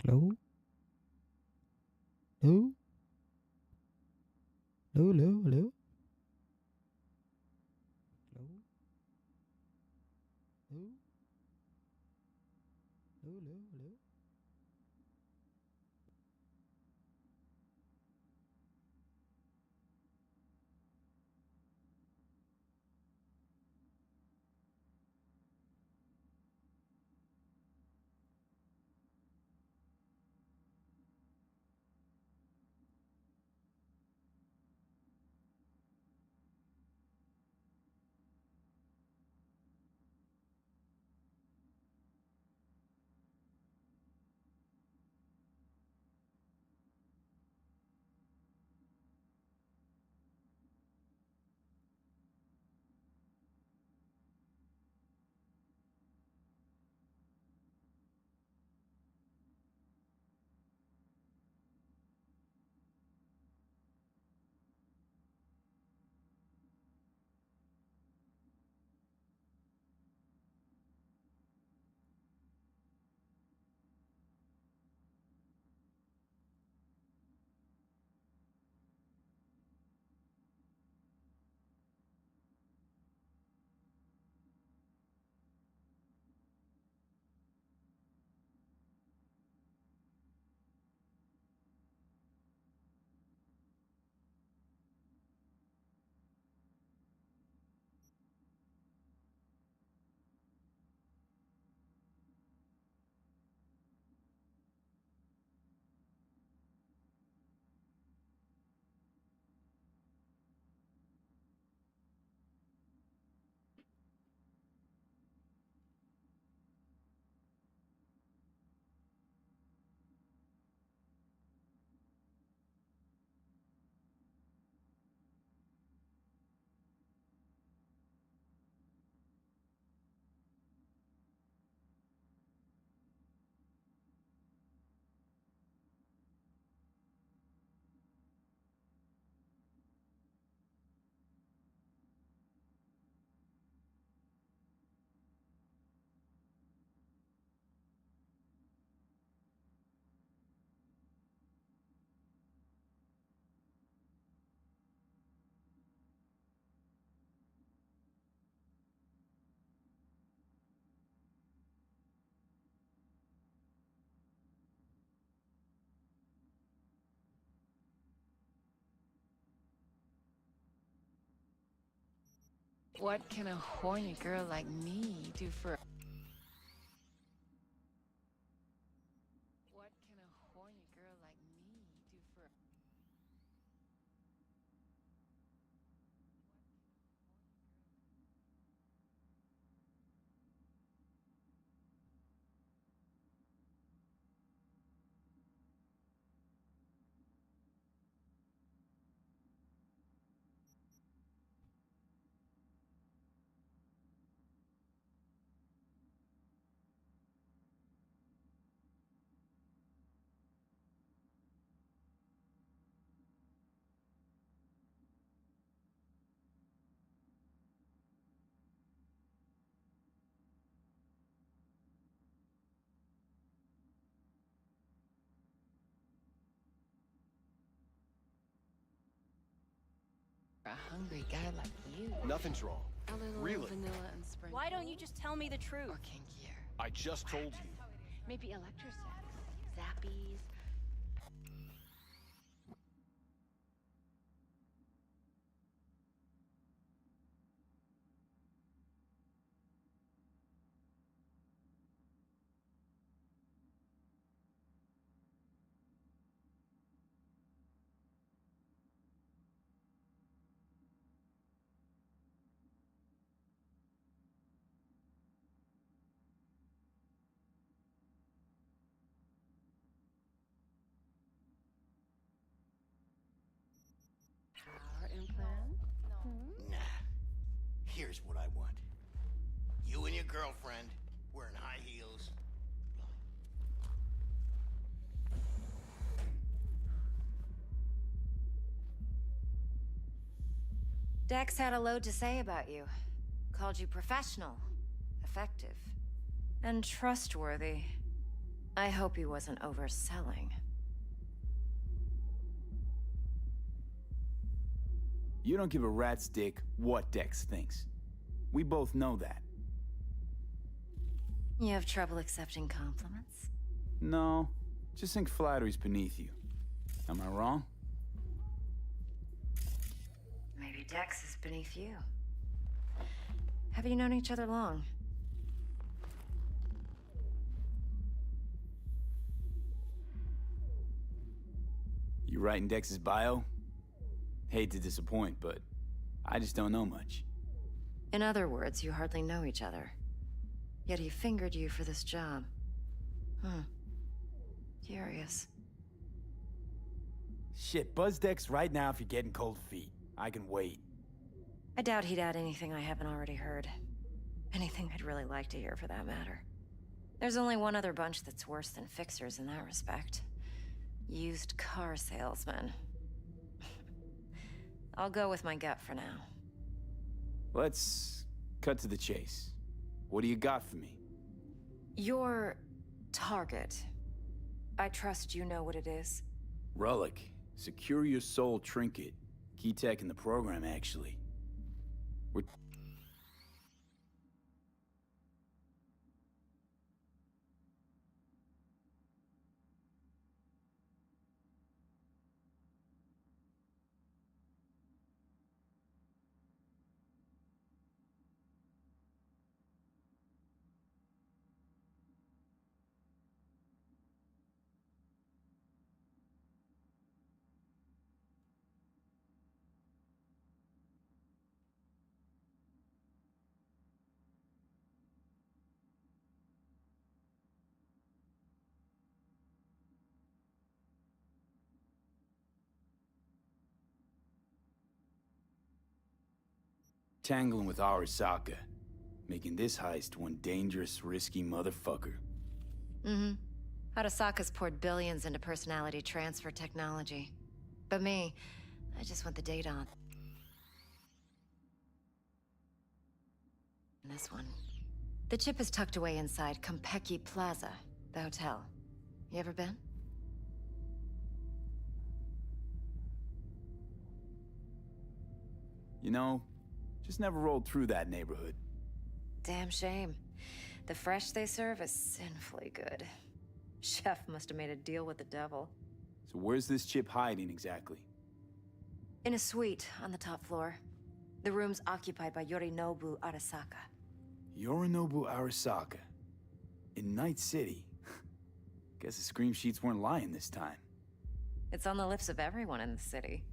Hello? Hello? Hello, hello, hello? Hello? Hello? Hello, hello, hello? What can a horny girl like me do for... What can a horny girl like me do for... A hungry guy like you. Nothing's wrong. A little Really? vanilla and sprinkles. Why don't you just tell me the truth? Or kinkier. I just told you. Maybe electrosex. Zappies. Power implant? Nah. Here's what I want. You and your girlfriend wearing high heels. Dex had a load to say about you. Called you professional, effective, and trustworthy. I hope he wasn't overselling. You don't give a rat's dick what Dex thinks. We both know that. You have trouble accepting compliments? No, just think flattery's beneath you. Am I wrong? Maybe Dex is beneath you. Have you known each other long? You writing Dex's bio? Hate to disappoint, but I just don't know much. In other words, you hardly know each other. Yet he fingered you for this job. Curious. Shit, buzz Dex right now if you're getting cold feet. I can wait. I doubt he'd add anything I haven't already heard. Anything I'd really like to hear, for that matter. There's only one other bunch that's worse than fixers in that respect. Used car salesmen. I'll go with my gut for now. Let's cut to the chase. What do you got for me? Your target. I trust you know what it is. Relic. Secure your soul trinket. Key tech in the program, actually. We're... Tangling with Arasaka. Making this heist one dangerous, risky motherfucker. Arasaka's poured billions into personality transfer technology. But me, I just want the data on this one. The chip is tucked away inside Kompeki Plaza, the hotel. You ever been? You know, just never rolled through that neighborhood. Damn shame. The fresh they serve is sinfully good. Chef must have made a deal with the devil. So where's this chip hiding exactly? In a suite on the top floor. The room's occupied by Yorinobu Arasaka. Yorinobu Arasaka. In Night City. Guess the scream sheets weren't lying this time. It's on the lips of everyone in the city.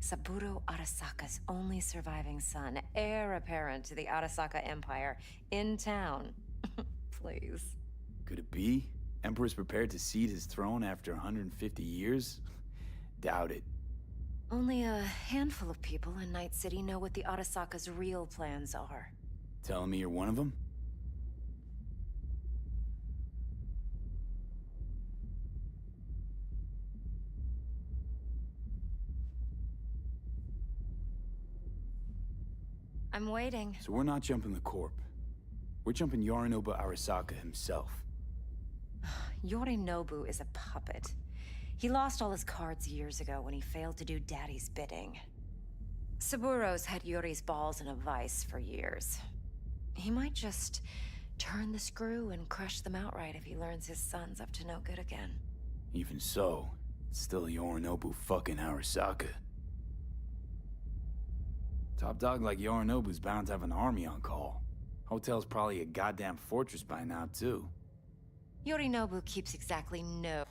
Saburo Arasaka's only surviving son, heir apparent to the Arasaka Empire, in town. Please. Could it be? Emperor's prepared to cede his throne after 150 years? Doubt it. Only a handful of people in Night City know what the Arasaka's real plans are. Telling me you're one of them? I'm waiting. So we're not jumping the Corp. We're jumping Yorinobu Arasaka himself. Yorinobu is a puppet. He lost all his cards years ago when he failed to do Daddy's bidding. Saburo's had Yuri's balls in a vice for years. He might just turn the screw and crush them outright if he learns his son's up to no good again. Even so, it's still Yorinobu fucking Arasaka. Top dog like Yorinobu's bound to have an army on call. Hotel's probably a goddamn fortress by now, too. Yorinobu keeps exactly no...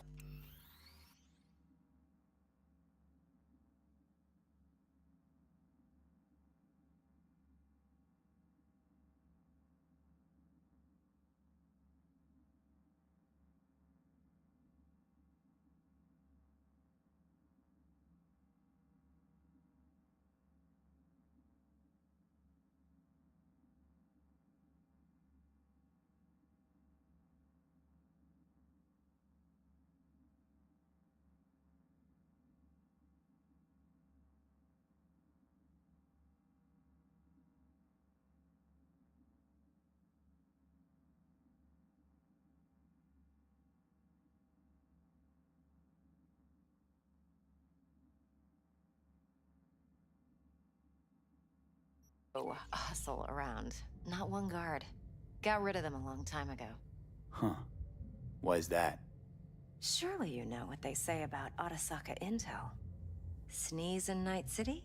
hustle around. Not one guard. Got rid of them a long time ago. Huh. Why is that? Surely you know what they say about Arasaka intel. Sneeze in Night City,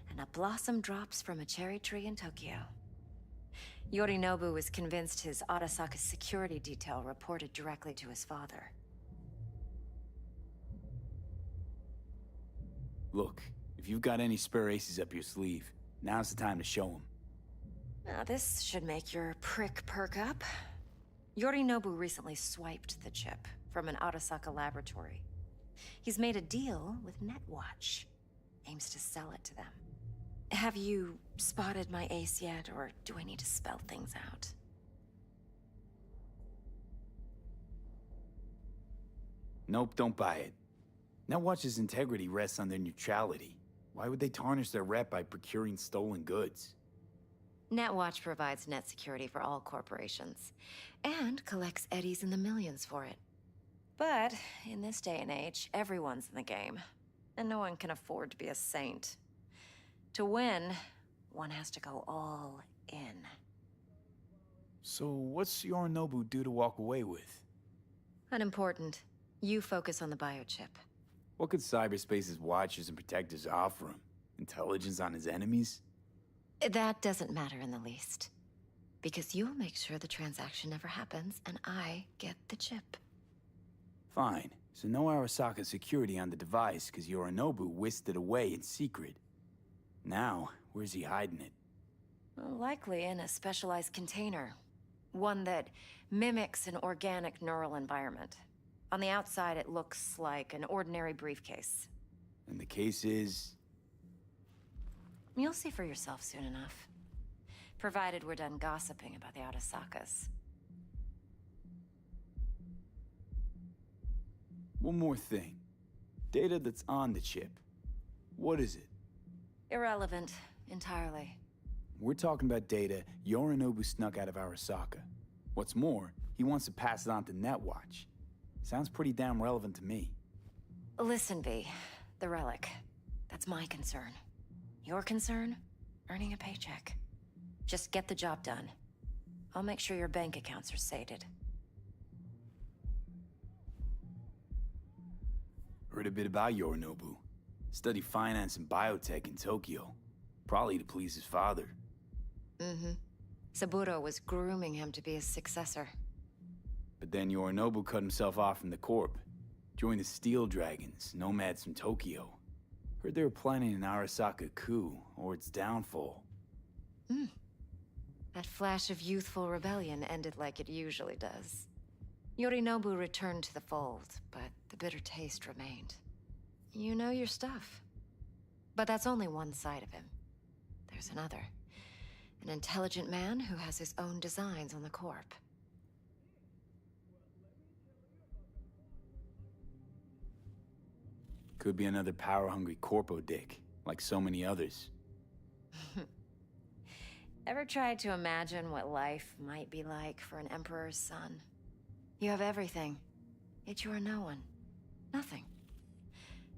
and a blossom drops from a cherry tree in Tokyo. Yorinobu was convinced his Arasaka security detail reported directly to his father. Look, if you've got any spare aces up your sleeve, now's the time to show them. Now this should make your prick perk up. Yorinobu recently swiped the chip from an Arasaka laboratory. He's made a deal with Netwatch. Aims to sell it to them. Have you spotted my ace yet, or do I need to spell things out? Nope, don't buy it. Netwatch's integrity rests on their neutrality. Why would they tarnish their rep by procuring stolen goods? Netwatch provides net security for all corporations, and collects eddies in the millions for it. But in this day and age, everyone's in the game, and no one can afford to be a saint. To win, one has to go all in. So what's Yorinobu due to walk away with? Unimportant. You focus on the biochip. What could cyberspace's watchers and protectors offer him? Intelligence on his enemies? That doesn't matter in the least. Because you'll make sure the transaction never happens, and I get the chip. Fine. So no Arasaka security on the device, because Yorinobu whisked it away in secret. Now, where's he hiding it? Well, likely in a specialized container. One that mimics an organic neural environment. On the outside, it looks like an ordinary briefcase. And the case is... You'll see for yourself soon enough. Provided we're done gossiping about the Arasakas. One more thing. Data that's on the chip. What is it? Irrelevant, entirely. We're talking about data Yorinobu snuck out of Arasaka. What's more, he wants to pass it on to Netwatch. Sounds pretty damn relevant to me. Listen, V. The relic. That's my concern. Your concern? Earning a paycheck. Just get the job done. I'll make sure your bank accounts are sated. Heard a bit about Yorinobu. Studied finance and biotech in Tokyo. Probably to please his father. Mm-hmm. Saburo was grooming him to be his successor. But then Yorinobu cut himself off from the Corp. Joined the Steel Dragons, nomads from Tokyo. Heard they were planning an Arasaka coup, or its downfall. That flash of youthful rebellion ended like it usually does. Yorinobu returned to the fold, but the bitter taste remained. You know your stuff. But that's only one side of him. There's another. An intelligent man who has his own designs on the Corp. Could be another power-hungry corpo dick, like so many others. Ever tried to imagine what life might be like for an emperor's son? You have everything, yet you are no one. Nothing.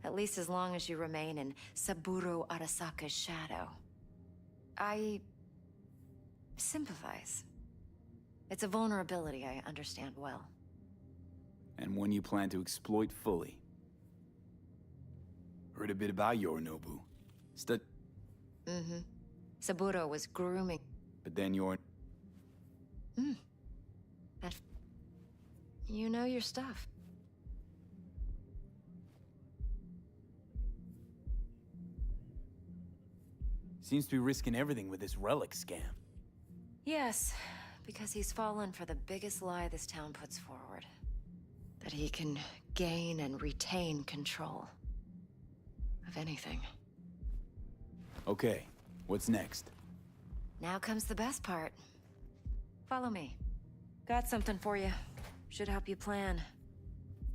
At least as long as you remain in Saburo Arasaka's shadow. I sympathize. It's a vulnerability I understand well. And one you plan to exploit fully. Heard a bit about Yorinobu. Mm-hmm. Saburo was grooming... But then You know your stuff. Seems to be risking everything with this relic scam. Yes, because he's fallen for the biggest lie this town puts forward. That he can gain and retain control. Of anything. Okay, what's next? Now comes the best part. Follow me. Got something for you. Should help you plan.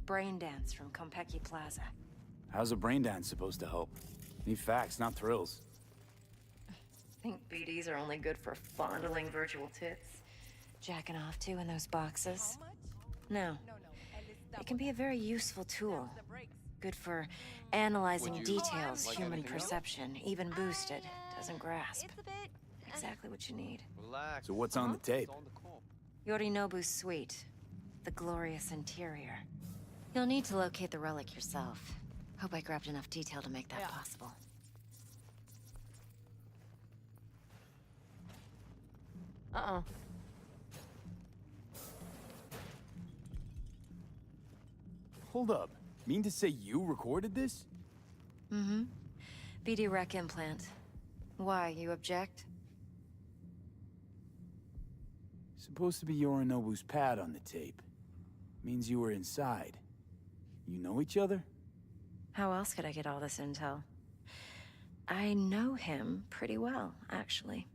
Brain dance from Konpeki Plaza. How's a brain dance supposed to help? Need facts, not thrills. Think BDs are only good for fondling virtual tits? Jacking off to in those boxes? No. It can be a very useful tool. Good for analyzing details human perception, even boosted, doesn't grasp. Exactly what you need. Relax. So what's on the tape? It's on the comp. Yorinobu's suite. The glorious interior. You'll need to locate the relic yourself. Hope I grabbed enough detail to make that possible. Hold up. Mean to say you recorded this? Mm-hmm. BD rec implant. Why, you object? Supposed to be Yorinobu's pad on the tape. Means you were inside. You know each other? How else could I get all this intel? I know him pretty well, actually.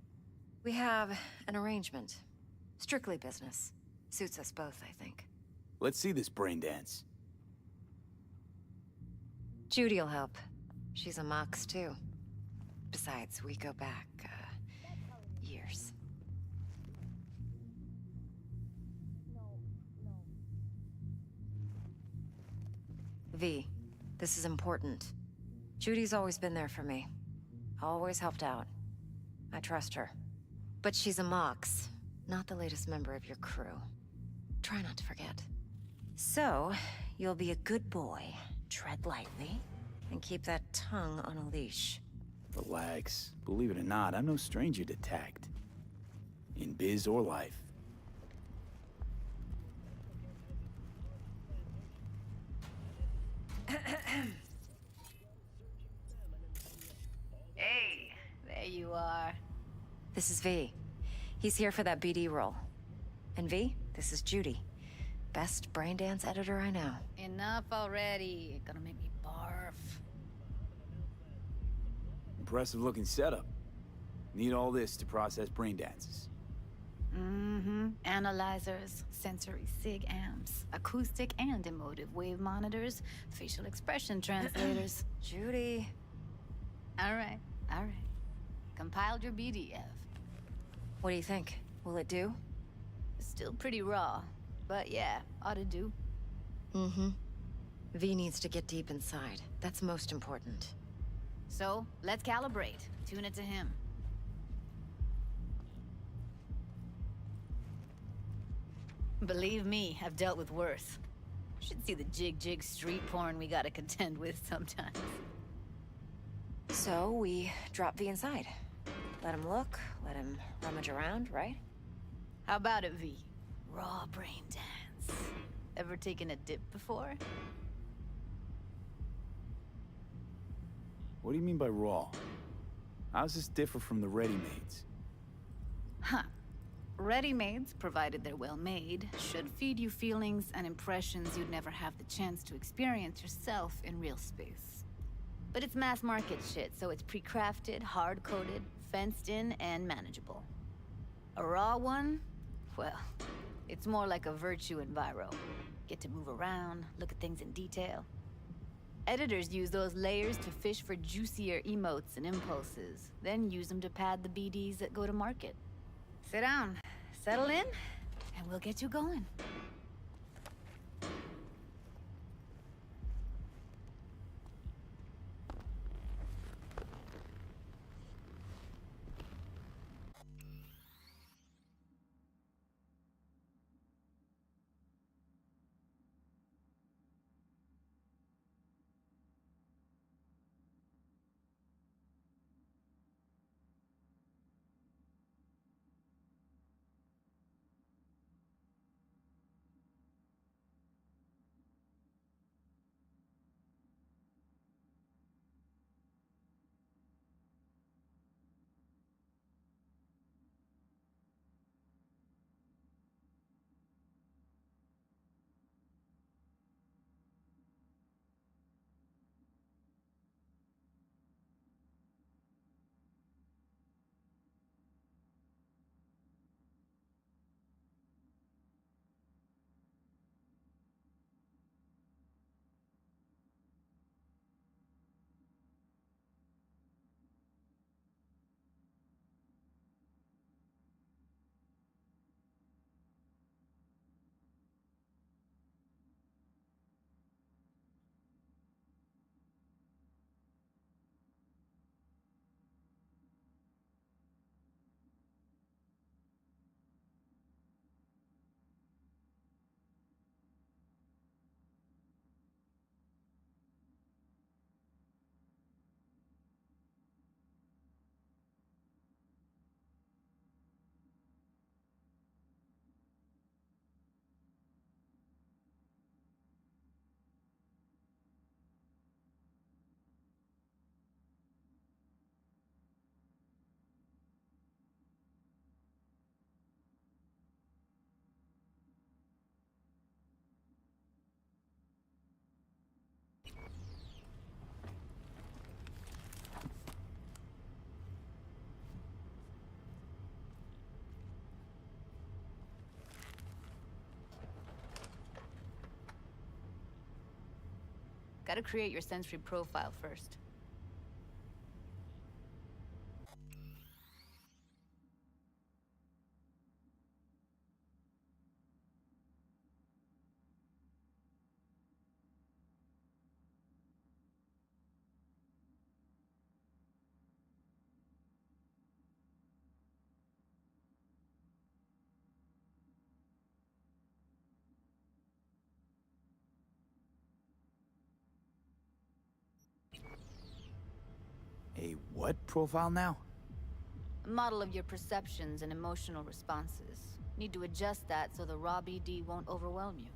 We have an arrangement. Strictly business. Suits us both, I think. Let's see this brain dance. Judy'll help. She's a Mox, too. Besides, we go back, years. V, this is important. Judy's always been there for me. Always helped out. I trust her. But she's a Mox, not the latest member of your crew. Try not to forget. So, you'll be a good boy, tread lightly, and keep that tongue on a leash. Relax. Believe it or not, I'm no stranger to tact. In biz or life. Hey, there you are. This is V. He's here for that BD role. And V, this is Judy. Best braindance editor I know. Enough already. Gonna make me barf. Impressive looking setup. Need all this to process brain dances. Mm-hmm. Analyzers, sensory sig amps, acoustic and emotive wave monitors, facial expression translators. Judy. All right. Compiled your BDF. What do you think? Will it do? Still pretty raw, but yeah, ought to do. Mm-hmm. V needs to get deep inside. That's most important. So, let's calibrate. Tune it to him. Believe me, I've dealt with worse. Should see the jig street porn we gotta contend with sometimes. So, we drop V inside. Let him look, let him rummage around, right? How about it, V? Raw brain dance. Ever taken a dip before? What do you mean by raw? How's this differ from the ready-mades? Huh. Ready-mades, provided they're well made, should feed you feelings and impressions you'd never have the chance to experience yourself in real space. But it's mass market shit, so it's pre-crafted, hard-coded, fenced in, and manageable. A raw one? Well, it's more like a virtue enviro. Get to move around, look at things in detail. Editors use those layers to fish for juicier emotes and impulses, then use them to pad the BDs that go to market. Sit down, settle in, and we'll get you going. Gotta create your sensory profile first. A what profile now? A model of your perceptions and emotional responses. Need to adjust that so the raw BD won't overwhelm you.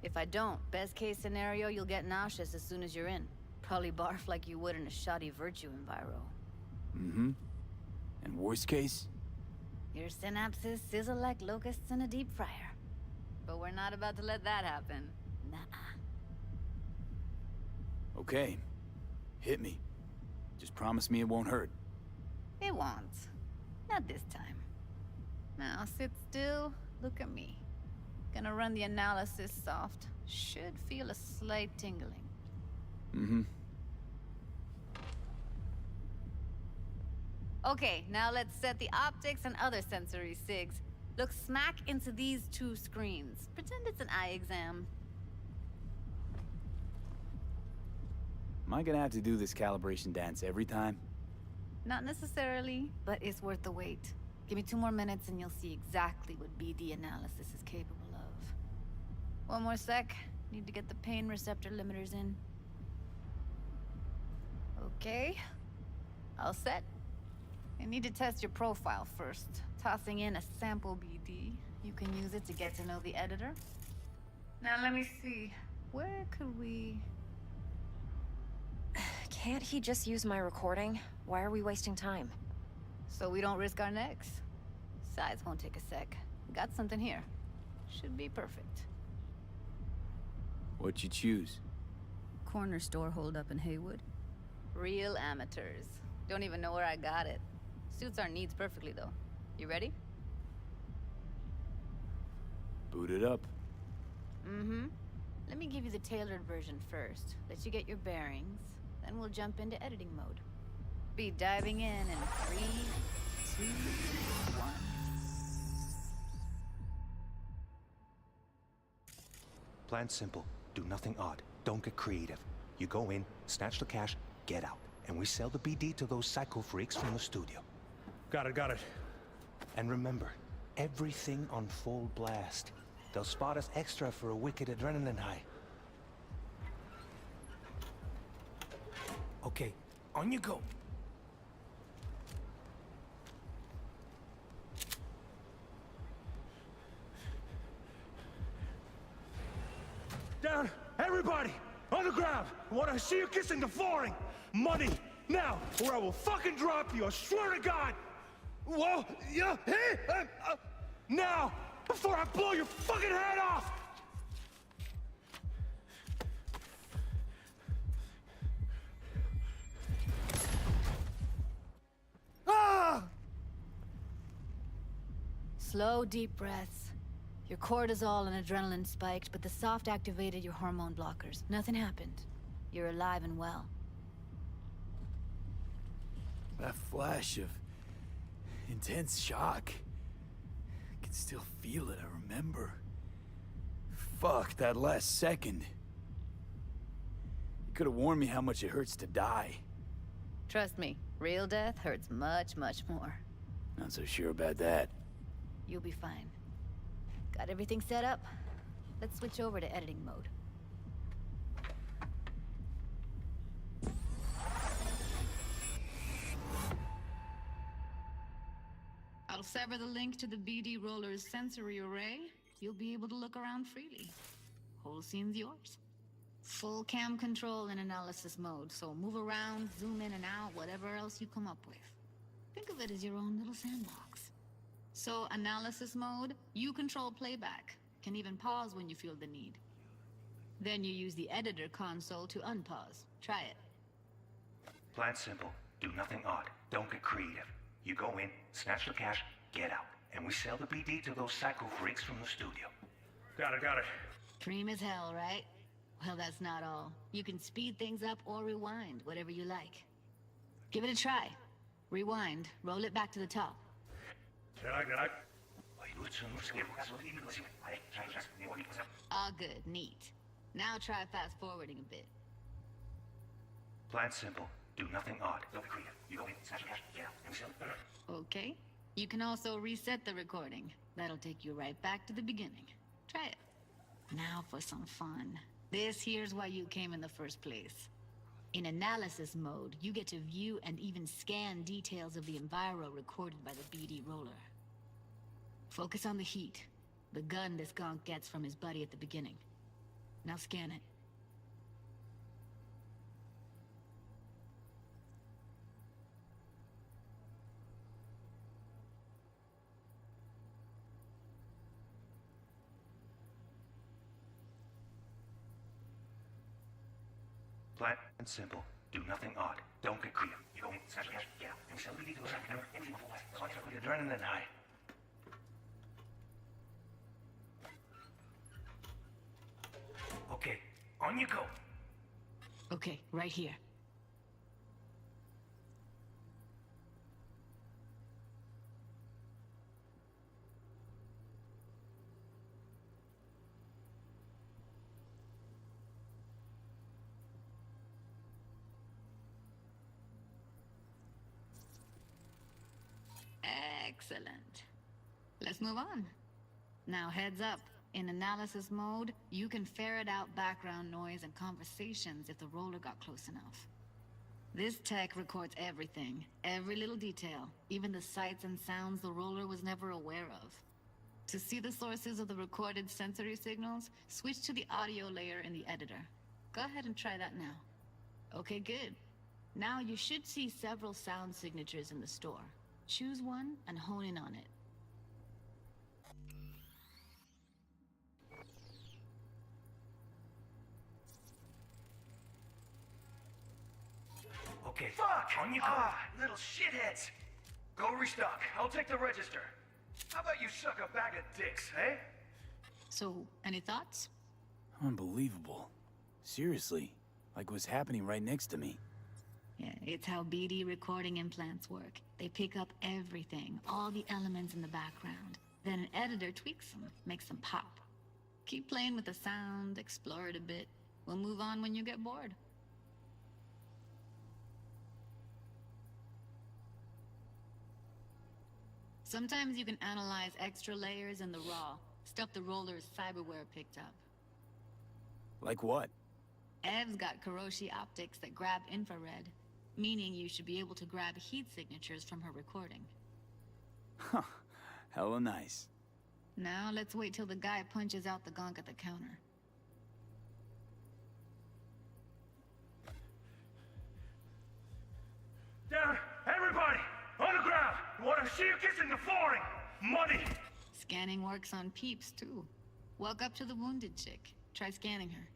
If I don't, best case scenario, you'll get nauseous as soon as you're in. Probably barf like you would in a shoddy virtue enviro. Mm-hmm. And worst case? Your synapses sizzle like locusts in a deep fryer. But we're not about to let that happen. Nuh-uh. Okay. Hit me. Just promise me it won't hurt. It won't. Not this time. Now sit still, look at me. Gonna run the analysis soft. Should feel a slight tingling. Mm-hmm. Okay, now let's set the optics and other sensory sigs. Look smack into these two screens. Pretend it's an eye exam. Am I gonna have to do this calibration dance every time? Not necessarily, but it's worth the wait. Give me 2 more minutes and you'll see exactly what BD analysis is capable of. 1 more sec. Need to get the pain receptor limiters in. Okay. All set. I need to test your profile first. Tossing in a sample BD. You can use it to get to know the editor. Now let me see. Where could we... Can't he just use my recording? Why are we wasting time? So we don't risk our necks. Size won't take a sec. Got something here. Should be perfect. What'd you choose? Corner store holdup in Haywood. Real amateurs. Don't even know where I got it. Suits our needs perfectly, though. You ready? Boot it up. Mm-hmm. Let me give you the tailored version first. Let you get your bearings. Then we'll jump into editing mode. Be diving in 3, 2, 1. Plan simple. Do nothing odd. Don't get creative. You go in, snatch the cash, get out. And we sell the BD to those psycho freaks from the studio. Got it. And remember, everything on full blast. They'll spot us extra for a wicked adrenaline high. Okay, on you go. Down! Everybody! On the ground! I want to see you kissing the flooring! Money! Now! Or I will fucking drop you, I swear to God! Whoa! Yeah! Hey! Now! Before I blow your fucking head off! Ah! Slow, deep breaths. Your cortisol and adrenaline spiked, but the soft activated your hormone blockers. Nothing happened. You're alive and well. That flash of intense shock. I can still feel it, I remember. Fuck, that last second. You could have warned me how much it hurts to die. Trust me, real death hurts much, much more. Not so sure about that. You'll be fine. Got everything set up? Let's switch over to editing mode. I'll sever the link to the BD Roller's sensory array. You'll be able to look around freely. Whole scene's yours. Full cam control in analysis mode, so move around, zoom in and out, whatever else you come up with. Think of it as your own little sandbox. So, analysis mode, you control playback. Can even pause when you feel the need. Then you use the editor console to unpause. Try it. Plan simple. Do nothing odd. Don't get creative. You go in, snatch the cash, get out. And we sell the BD to those psycho freaks from the studio. Got it. Dream as hell, right? Well, that's not all. You can speed things up or rewind, whatever you like. Give it a try. Rewind, roll it back to the top. All good, neat. Now try fast forwarding a bit. Plan simple. Do nothing odd. Don't be creative. You go in, snatch the cash, get out, and we sell it. Okay. You can also reset the recording. That'll take you right back to the beginning. Try it. Now for some fun. This here's why you came in the first place. In analysis mode, you get to view and even scan details of the enviro recorded by the BD roller. Focus on the heat, the gun this gonk gets from his buddy at the beginning. Now scan it. Plan simple. Do nothing odd. Don't get creative. You go in, snatch the cash, get out, and we sell the BD to those anything before that. So I start with adrenaline high. Okay, on you go. Okay, right here. Excellent. Let's move on. Now heads up. In analysis mode, you can ferret out background noise and conversations if the roller got close enough. This tech records everything, every little detail, even the sights and sounds the roller was never aware of. To see the sources of the recorded sensory signals, switch to the audio layer in the editor. Go ahead and try that now. Okay, good. Now you should see several sound signatures in the store. Choose one and hone in on it. Okay. Fuck! On you go. Little shitheads. Go restock. I'll take the register. How about you suck a bag of dicks, eh? So, any thoughts? Unbelievable. Seriously, like what's happening right next to me. Yeah, it's how BD recording implants work. They pick up everything, all the elements in the background. Then an editor tweaks them, makes them pop. Keep playing with the sound, explore it a bit. We'll move on when you get bored. Sometimes you can analyze extra layers in the raw, stuff the roller's cyberware picked up. Like what? Ev's got Kiroshi optics that grab infrared, meaning you should be able to grab heat signatures from her recording. Huh. Hella nice. Now let's wait till the guy punches out the gonk at the counter. Down! Everybody! On the ground! I want to see you kissing the flooring! Money! Scanning works on peeps, too. Walk up to the wounded chick. Try scanning her.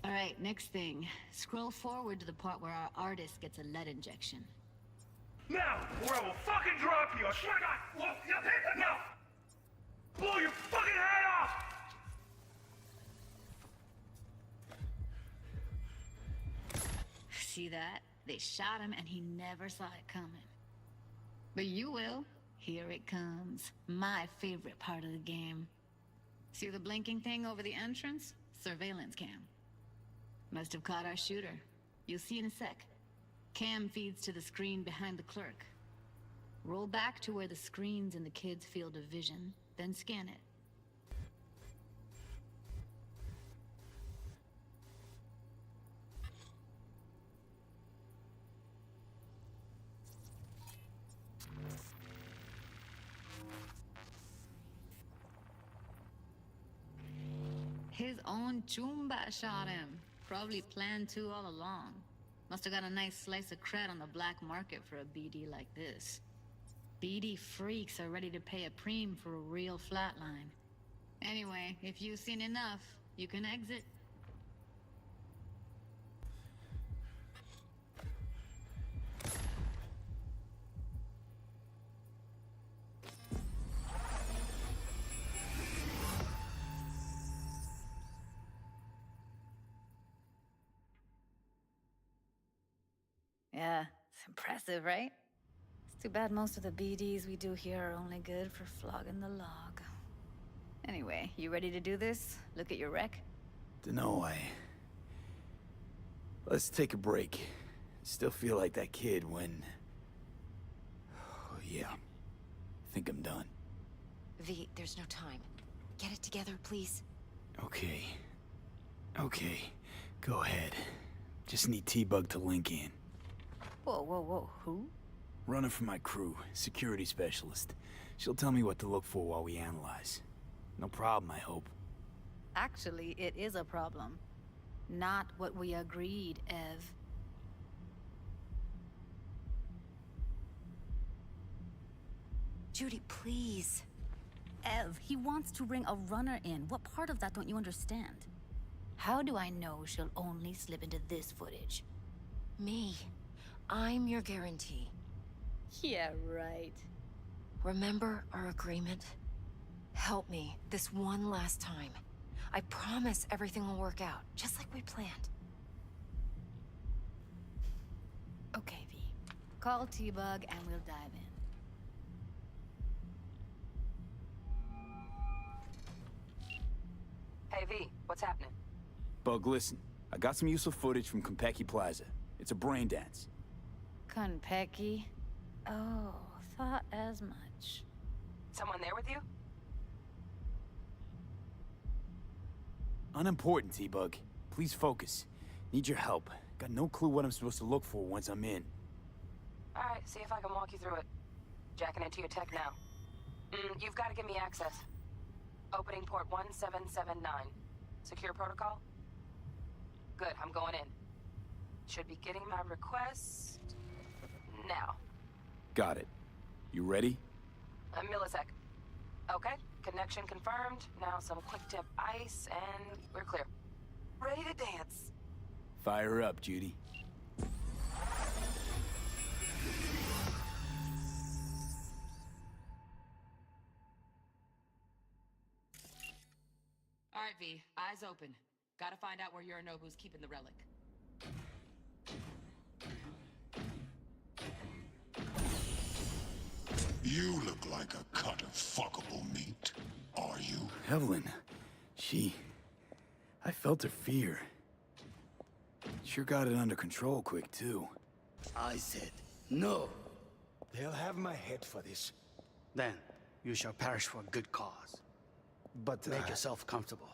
Alright, next thing. Scroll forward to the part where our artist gets a lead injection. Now, or I will fucking drop you! I swear to God! Whoa, yeah, now! Blow your fucking head off! See that? They shot him and he never saw it coming. But you will. Here it comes. My favorite part of the game. See the blinking thing over the entrance? Surveillance cam. Must have caught our shooter. You'll see in a sec. Cam feeds to the screen behind the clerk. Roll back to where the screen's in the kid's field of vision, then scan it. His own Chumba shot him. Probably planned to all along. Must have got a nice slice of cred on the black market for a BD like this. BD freaks are ready to pay a preem for a real flatline. Anyway, if you've seen enough, you can exit. Yeah, it's impressive, right? It's too bad most of the BDs we do here are only good for flogging the log. Anyway, you ready to do this? Look at your wreck? Dunno, Let's take a break. Still feel like that kid when... Oh, yeah. Think I'm done. V, there's no time. Get it together, please. Okay. Okay. Go ahead. Just need T-Bug to link in. Whoa, who? Runner for my crew, security specialist. She'll tell me what to look for while we analyze. No problem, I hope. Actually, it is a problem. Not what we agreed, Ev. Judy, please. Ev, he wants to bring a runner in. What part of that don't you understand? How do I know she'll only slip into this footage? Me. I'm your guarantee. Yeah, right. Remember our agreement? Help me this one last time. I promise everything will work out, just like we planned. Okay, V. Call T-Bug and we'll dive in. Hey, V, what's happening? Bug, listen. I got some useful footage from Konpeki Plaza. It's a brain dance. Konpeki? Oh, thought as much. Someone there with you? Unimportant, T-Bug. Please focus. Need your help. Got no clue what I'm supposed to look for once I'm in. Alright, see if I can walk you through it. Jacking into your tech now. You've got to give me access. Opening port 1779. Secure protocol? Good, I'm going in. Should be getting my request... now. Got it. You ready? A millisec. Okay, connection confirmed. Now some quick tip ice, and we're clear. Ready to dance. Fire up, Judy. Alright, V. Eyes open. Gotta find out where Yorinobu's keeping the relic. You look like a cut of fuckable meat. Are you? Evelyn. I felt her fear. Sure got it under control quick, too. I said no. They'll have my head for this. Then you shall perish for a good cause. But, Make yourself comfortable.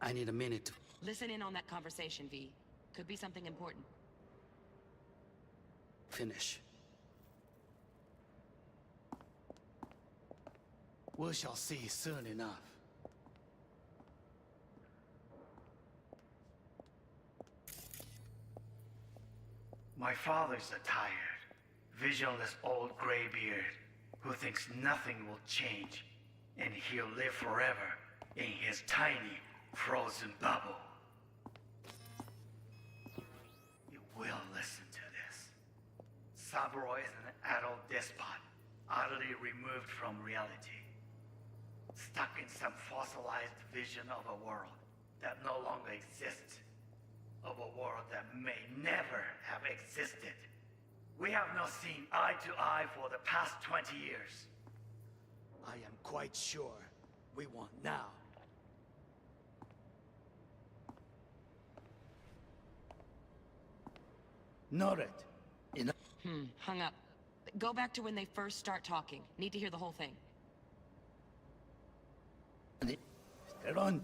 I need a minute to Listen in on that conversation, V. Could be something important. finish. We shall see soon enough. My father's a tired, visionless old graybeard who thinks nothing will change, and he'll live forever in his tiny, frozen bubble. You will listen to this. Saburo is an adult despot, utterly removed from reality. Stuck in some fossilized vision of a world that no longer exists. Of a world that may never have existed. We have not seen eye to eye for the past 20 years. I am quite sure we want now. Noted. Hung up. Go back to when they first start talking. Need to hear the whole thing. Get on.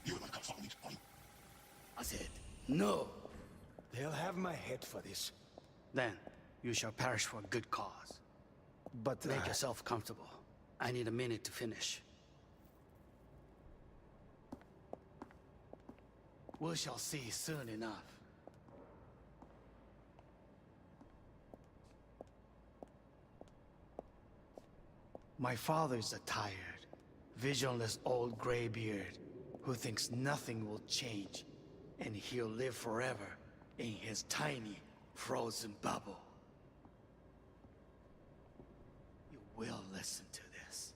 You like a fucking meat, are you? I said no. they'll have my head for this. Then you shall perish for a good cause. But, Make yourself comfortable. I need a minute to finish. We shall see soon enough. My father's a tired, visionless old graybeard who thinks nothing will change, and he'll live forever in his tiny, frozen bubble. You will listen to this.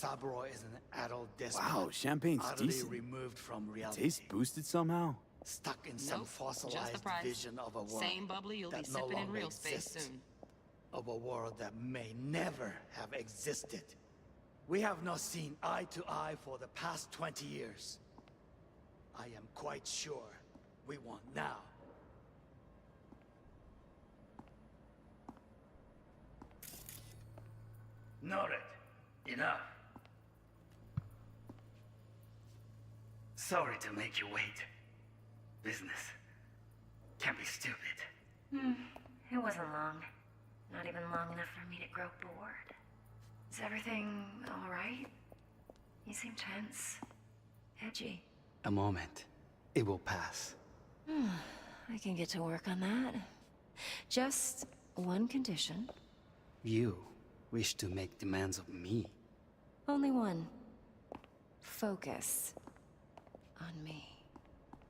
Saburo is an adult despot. Wow, champagne's utterly decent. removed from reality. Taste boosted somehow? Stuck in some Nope, just the fossilized price. vision of a world Same bubbly you'll be that no sipping in longer real space exists. soon. Of a world that may never have existed. We have not seen eye to eye for the past 20 years. I am quite sure we want now. Noted. Enough. Sorry to make you wait. Business can be stupid. It wasn't long. Not even long enough for me to grow bored. Is everything alright? You seem tense. Edgy. A moment. It will pass. I can get to work on that. Just one condition. You wish to make demands of me. Only one. Focus. On me.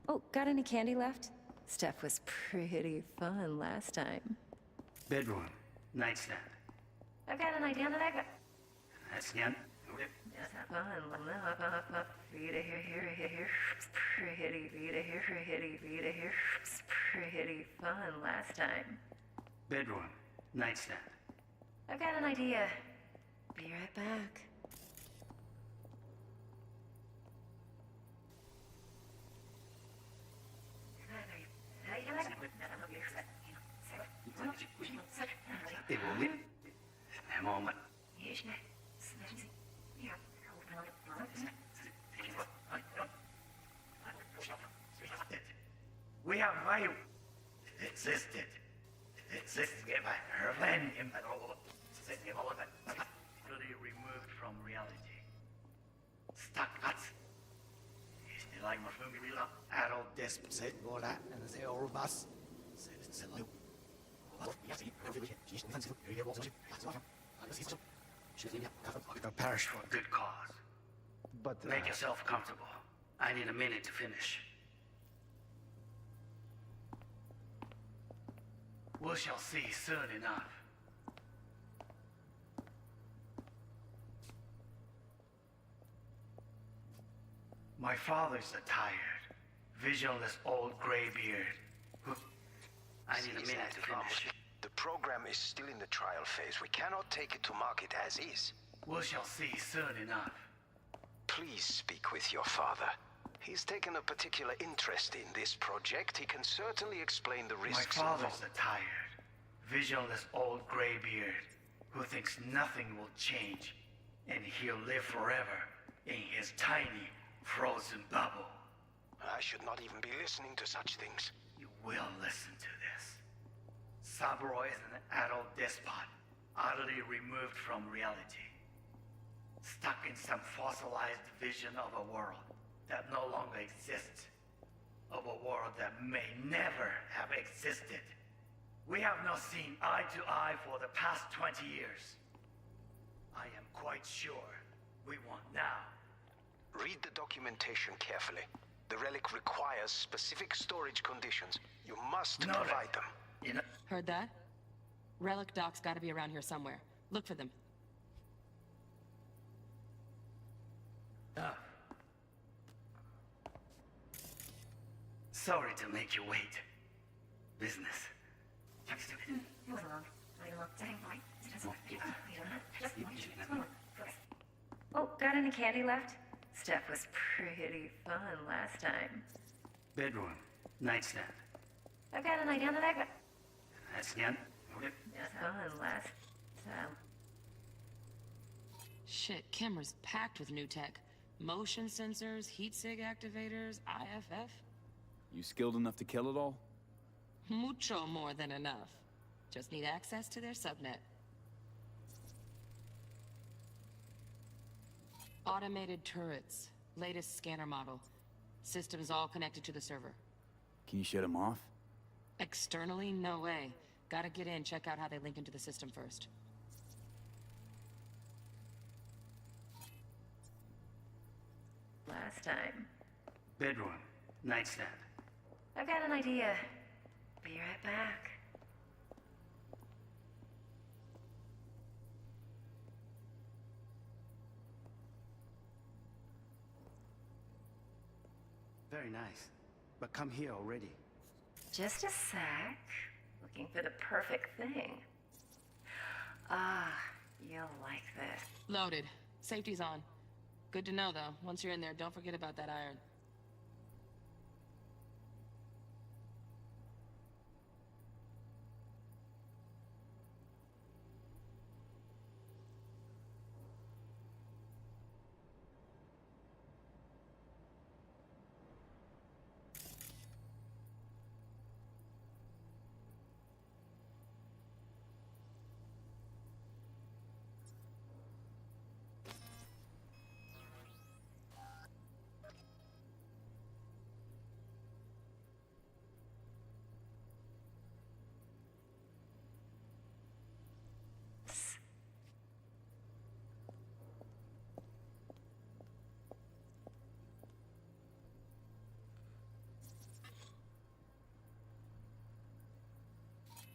Oh, got any candy left? Stuff was pretty fun last time. Bedroom. Nightstand. I've got an idea that I got. That's again. Just have fun. Pretty fun last time. Bedroom. Nightstand. I've got an idea. Be right back. It will be a moment. We have value. Existed. Totally removed from reality. Stuck nuts. Like adult despots say all that and say all of us. A parish for a good cause. But make yourself comfortable. I need a minute to finish. We shall see soon enough. My father's a tired, visionless old graybeard who... I need a minute to finish. The program is still in the trial phase. We cannot take it to market as is. We shall see soon enough. Please speak with your father. He's taken a particular interest in this project. He can certainly explain the risks My father's involved. a tired, visionless old graybeard who thinks nothing will change and he'll live forever in his tiny, frozen bubble. I should not even be listening to such things. You will listen to this. Saburo is an adult despot, utterly removed from reality. Stuck in some fossilized vision of a world that no longer exists. Of a world that may never have existed. We have not seen eye to eye for the past 20 years. I am quite sure we want now. Read the documentation carefully. The relic requires specific storage conditions. You must provide them. You know, Heard that? Relic docs gotta be around here somewhere. Look for them. Sorry to make you wait. Business. Oh, got any candy left? Stuff was pretty fun last time. Bedroom. Nightstand. I've got an idea that I got. That's again. Just fun last time. Shit, camera's packed with new tech. Motion sensors, heat sig activators, IFF. You skilled enough to kill it all? Mucho more than enough. Just need access to their subnet. Automated turrets. Latest scanner model. Systems all connected to the server. Can you shut him off? Externally, no way. Gotta get in, check out how they link into the system first. Last time. Bedroom. Nightstand. I've got an idea. Be right back. very nice. But come here already. Just a sec. Looking for the perfect thing. Ah, you'll like this. Loaded. Safety's on. Good to know, though. Once you're in there, don't forget about that iron.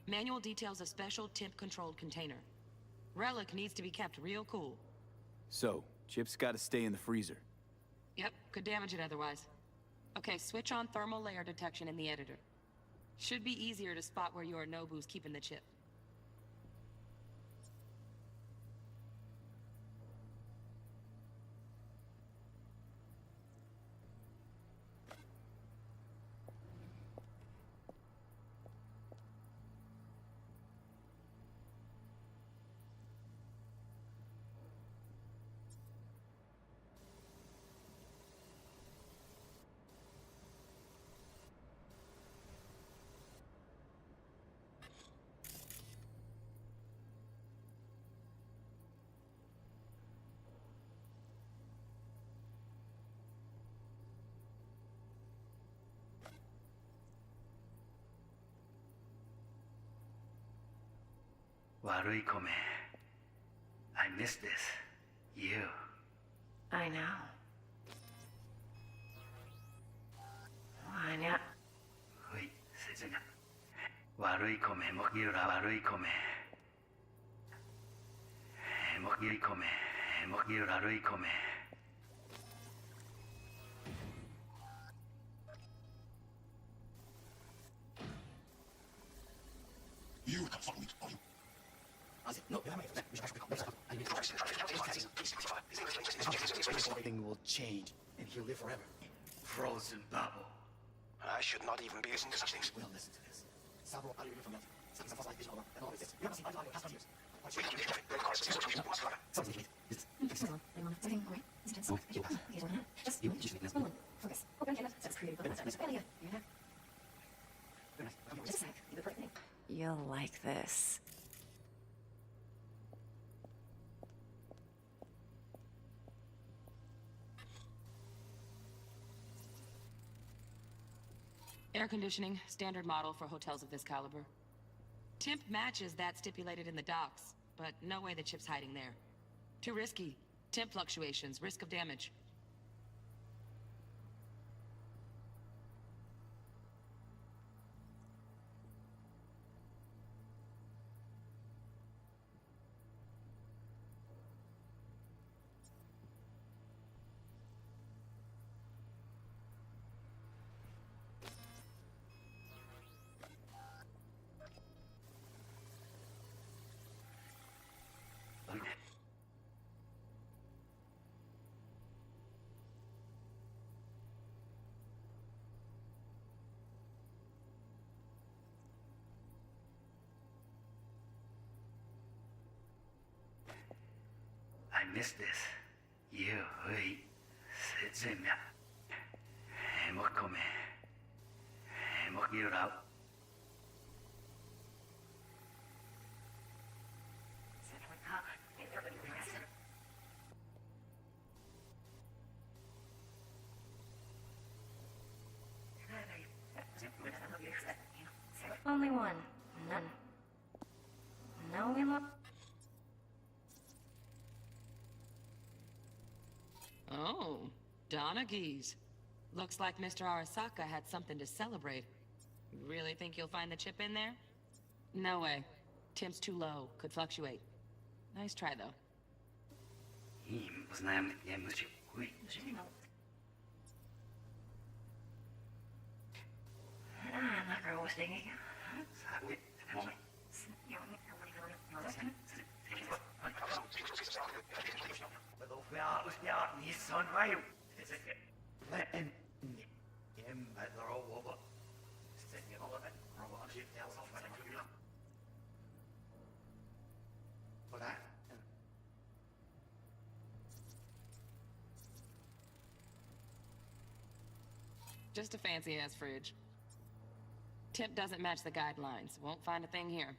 Manual details a special temp-controlled container. Relic needs to be kept real cool. So, Chip's gotta stay in the freezer. Yep, could damage it otherwise. Okay, switch on thermal layer detection in the editor. Should be easier to spot where Yorinobu's keeping the chip. Warui Kome. I miss this. You. I know. Wanya. Hui, Sejuna. Warui Kome, Mokiura Warui Kome. Mokiuri Kome, Mokiura Rui Kome. You have followed me, are you? Everything will change, and he'll live forever. Frozen bubble. I should not even be listening to such things. We'll listen to this. Saburo, are you from Yelty? Something's a fossilized vision over, and all of this. You haven't seen eye to eye in the past 20 years. You'll like this. Air conditioning, standard model for hotels of this caliber. Temp matches that stipulated in the docs, but no way the chip's hiding there. Too risky. Temp fluctuations, risk of damage. I miss this. You, Hui, Sejuna. Mokome. Mokiura. Only one. None. No more. Oh, Donaghys. Looks like Mr. Arasaka had something to celebrate. Really think you'll find the chip in there? No way. Temp's too low. Could fluctuate. Nice try, though. Just a fancy-ass fridge. Tip doesn't match the guidelines. Won't find a thing here.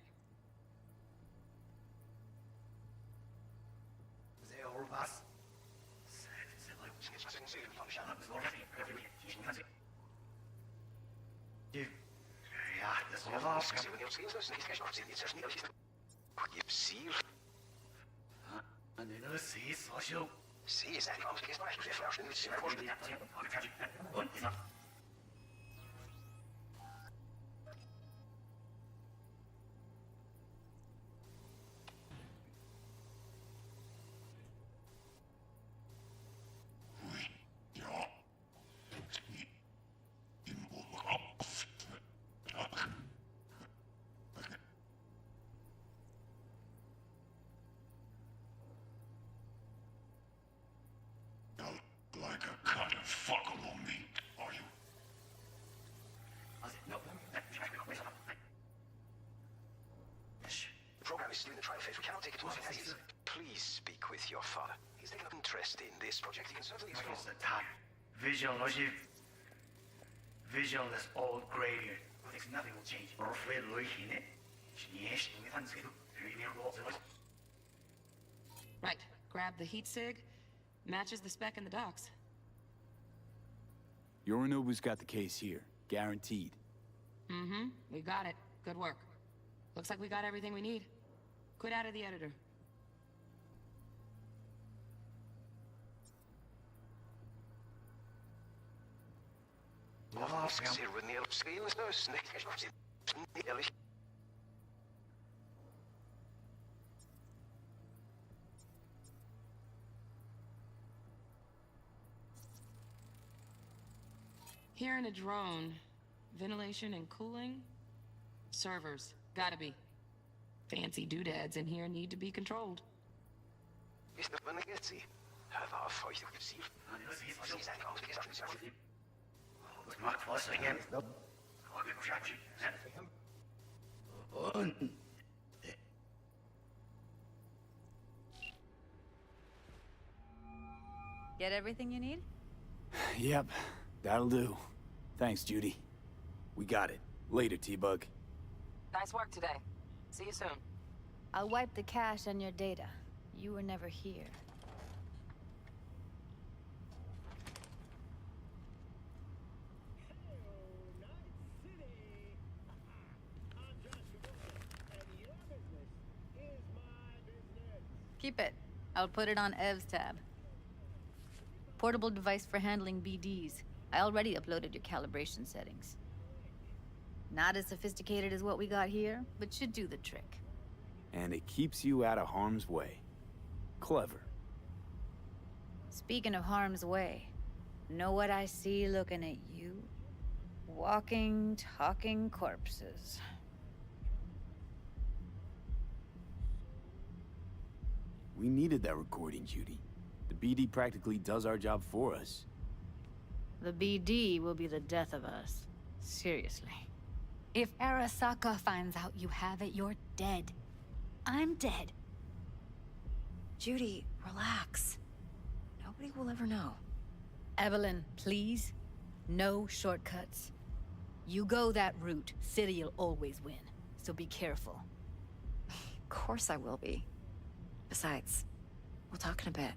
Like a cut of fuckable meat, are you? The program is still in the trial phase. We cannot take it to as it is. Please speak with your father. He's taken an interest in this project. He can certainly explore. Visionless old graveyard. Thinks nothing will change. Right. Grab the heat sig. Matches the spec in the docks. Yorinobu's got the case here. Guaranteed. Mm-hmm. We got it. Good work. Looks like we got everything we need. Quit out of the editor. Here in a drone, ventilation and cooling, servers, gotta be. Fancy doodads in here need to be controlled. Get everything you need? Yep, that'll do. Thanks, Judy. We got it. Later, T-Bug. Nice work today. See you soon. I'll wipe the cache on your data. You were never here. Keep it. I'll put it on Ev's tab. Portable device for handling BDs. I already uploaded your calibration settings. Not as sophisticated as what we got here, but should do the trick. And it keeps you out of harm's way. Clever. Speaking of harm's way, know what I see looking at you? Walking, talking corpses. We needed that recording, Judy. The BD practically does our job for us. The BD will be the death of us. Seriously. If Arasaka finds out you have it, you're dead. I'm dead. Judy, relax. Nobody will ever know. Evelyn, please. No shortcuts. You go that route, City'll always win. So be careful. Of course I will be. Besides, we'll talk in a bit.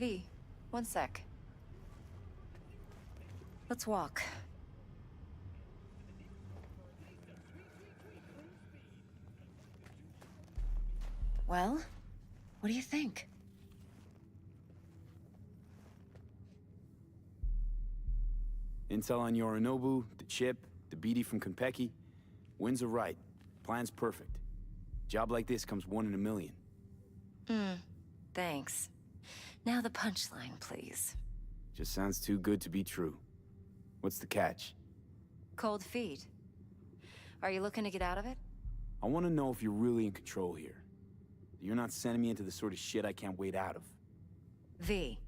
V, one sec. Let's walk. Well, what do you think? Intel on Yorinobu, the chip, the BD from Konpeki. Winds are right. Plan's perfect. Job like this comes 1 in a million. Thanks. Now the punchline, please. Just sounds too good to be true. What's the catch? Cold feet. Are you looking to get out of it? I want to know if you're really in control here. You're not sending me into the sort of shit I can't wait out of. V,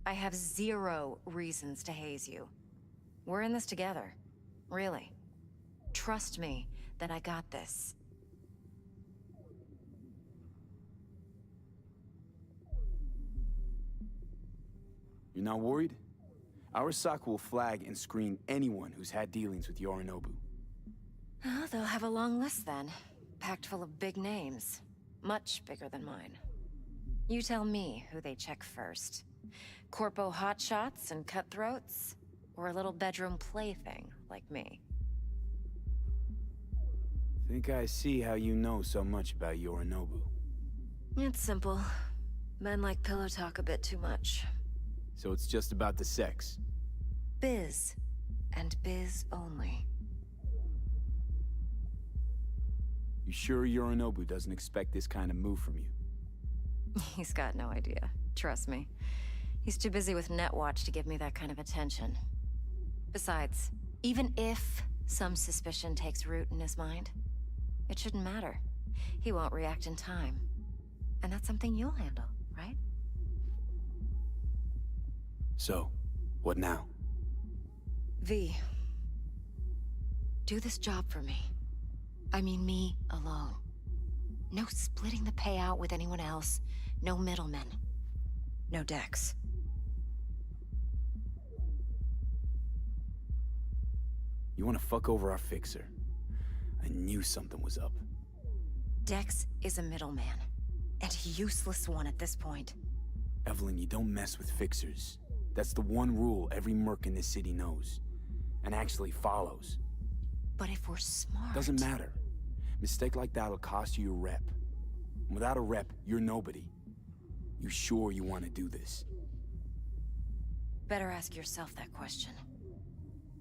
I have 0 reasons to haze you. We're in this together. Really. Trust me that I got this. You're not worried? Arasaka will flag and screen anyone who's had dealings with Yorinobu. Oh, they'll have a long list then. Packed full of big names. Much bigger than mine. You tell me who they check first. Corpo hotshots and cutthroats? Or a little bedroom plaything like me? Think I see how you know so much about Yorinobu. It's simple. Men like pillow talk a bit too much. So it's just about the sex. Biz. And biz only. You sure Yorinobu doesn't expect this kind of move from you? He's got no idea. Trust me. He's too busy with Netwatch to give me that kind of attention. Besides, even if some suspicion takes root in his mind, it shouldn't matter. He won't react in time. And that's something you'll handle, right? So, what now? V. Do this job for me. I mean me alone. No splitting the payout with anyone else. No middlemen. No Dex. You want to fuck over our fixer? I knew something was up. Dex is a middleman. And a useless one at this point. Evelyn, you don't mess with fixers. That's the one rule every merc in this city knows. And actually follows. But if we're smart... Doesn't matter. Mistake like that'll cost you your rep. Without a rep, you're nobody. You sure you want to do this? Better ask yourself that question.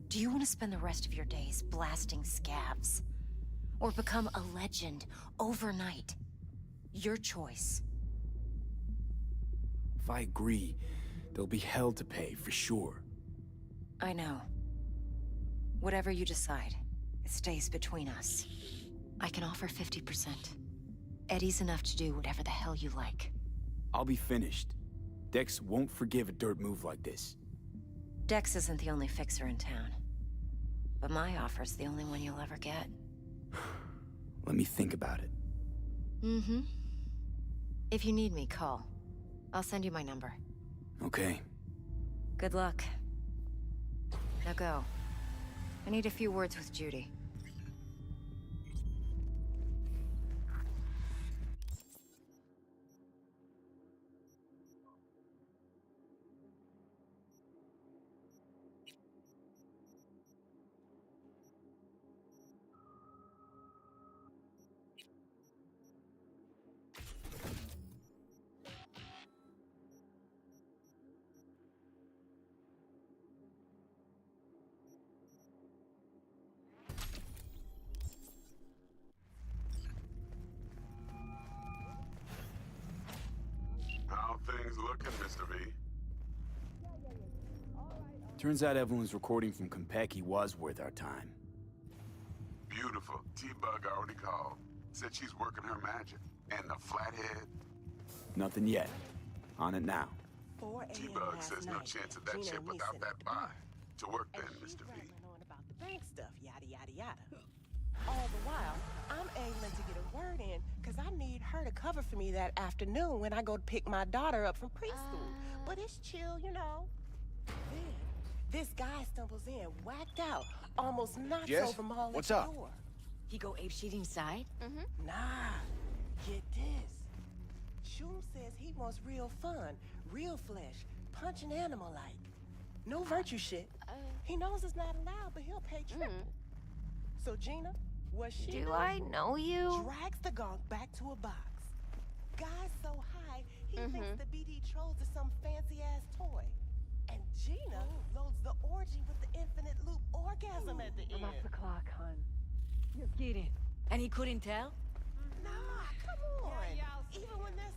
Do you want to spend the rest of your days blasting scabs? Or become a legend overnight? Your choice. If I agree, there'll be hell to pay, for sure. I know. Whatever you decide, it stays between us. I can offer 50%. Eddie's enough to do whatever the hell you like. I'll be finished. Dex won't forgive a dirt move like this. Dex isn't the only fixer in town. But my offer's the only one you'll ever get. Let me think about it. Mm-hmm. If you need me, call. I'll send you my number. Okay. Good luck. Now go. I need a few words with Judy. How things looking, Mr. V? Turns out Evelyn's recording from Konpeki was worth our time. Beautiful. T-Bug already called. Said she's working her magic. And the flathead? Nothing yet. On it now. T-Bug says no chance of that chip without that buy. To work then, Mr. V. On about the bank stuff, yada yada yada. All the while, I'm angling to get a word in because I need her to cover for me that afternoon when I go to pick my daughter up from preschool. But it's chill, you know. Then, this guy stumbles in, whacked out, almost knocks Jess, over Molly what's at up? the door. He go apeshit inside? Nah, get this. Shum says he wants real fun, real flesh, punch an animal like. No virtue shit. He knows it's not allowed, but he'll pay triple. So Gina, what she Do I know you? drags the gonk back to a box. Guy's so high, he thinks the BD trolls are some fancy-ass toy. And Gina loads the orgy with the infinite loop orgasm at the end. I'm off the clock, hon. You're kidding. And he couldn't tell? Nah, come on. Even when they're